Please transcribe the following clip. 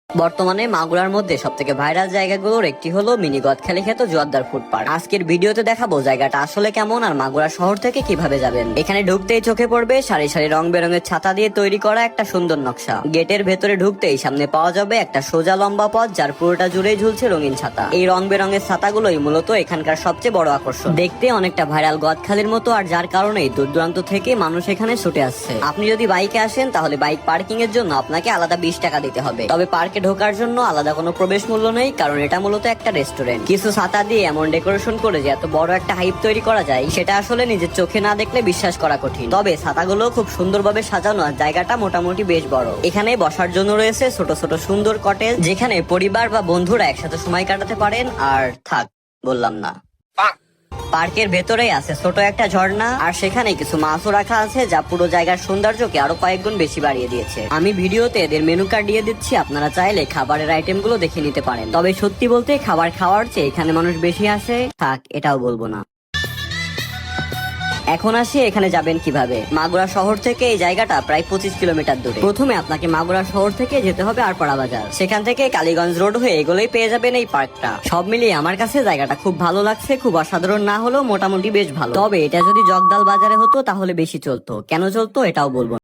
বর্তমানে মাগুরার মধ্যে সবথেকে ভাইরাল জায়গাগুলোর একটি হলো মিনি গদখালি খ্যাত জোয়ারদার ফুড পার্ক। আজকের ভিডিওতে দেখাবো জায়গাটা আসলে কেমন আর মাগুরা শহর থেকে কিভাবে যাবেন। এখানে ঢুকতেই চোখে পড়বে সারি সারি রং বেরঙের ছাতা দিয়ে তৈরি করা একটা সুন্দর নকশা। গেটের ভেতরে ঢুকতেই সামনে পাওয়া যাবে একটা সোজা লম্বা পথ, যার পুরোটা জুড়েই ঝুলছে রঙিন ছাতা। এই রং বেরঙের ছাতাগুলোই মূলত এখানকার সবচেয়ে বড় আকর্ষণ। দেখতে অনেকটা ভাইরাল গদখালির মতো, আর যার কারণেই দূর দূরান্ত থেকে মানুষ এখানে ছুটে আসছে। আপনি যদি বাইকে আসেন তাহলে বাইক পার্কিং এর জন্য আপনাকে আলাদা 20 টাকা দিতে হবে। তবে পার্কে ঢোকার জন্য আলাদা কোনো প্রবেশ মূল্য নেই, কারণ এটা মূলত একটা রেস্টুরেন্ট। কিছু ছাতা দিয়ে এমন ডেকোরেশন করে যে এত বড় একটা হাইপ তৈরি করা যায়, সেটা আসলে নিজের চোখে না দেখলে বিশ্বাস করা কঠিন। তবে ছাতাগুলো খুব সুন্দরভাবে সাজানো, আর জায়গাটা মোটামুটি বেশ বড়। এখানে বসার জন্য রয়েছে ছোট ছোট সুন্দর কটেজ, যেখানে পরিবার বা বন্ধুরা একসাথে সময় কাটাতে পারেন। আর থাক, বললাম না, পার্কের ভেতরেই আছে ছোট একটা ঝর্ণা, আর সেখানে কিছু মাছও রাখা আছে, যা পুরো জায়গার সৌন্দর্যকে আরো কয়েক গুণ বেশি বাড়িয়ে দিয়েছে। আমি ভিডিওতে এদের মেনু কার্ড দিয়ে দিচ্ছি, আপনারা চাইলে খাবারের আইটেম গুলো দেখে নিতে পারেন। তবে সত্যি বলতে খাবার খাওয়ার চেয়ে এখানে মানুষ বেশি আসে। থাক, এটাও বলবো না। এখন আসি এখানে যাবেন কিভাবে। মাগুরা শহর থেকে এই জায়গাটা প্রায় 25 কিলোমিটার দূরে। প্রথমে আপনাকে মাগুরা শহর থেকে যেতে হবে আরপাড়া বাজার। সেখান থেকে কালীগঞ্জ রোড হয়ে এগোলেই পেয়ে যাবেন এই পার্কটা। সব মিলিয়ে আমার কাছে জায়গাটা খুব ভালো লাগছে। খুব অসাধারণ না হলেও মোটামুটি বেশ ভালো। তবে এটা যদি জগদাল বাজারে হতো তাহলে বেশি চলতো। কেন চলতো এটাও বলবো না।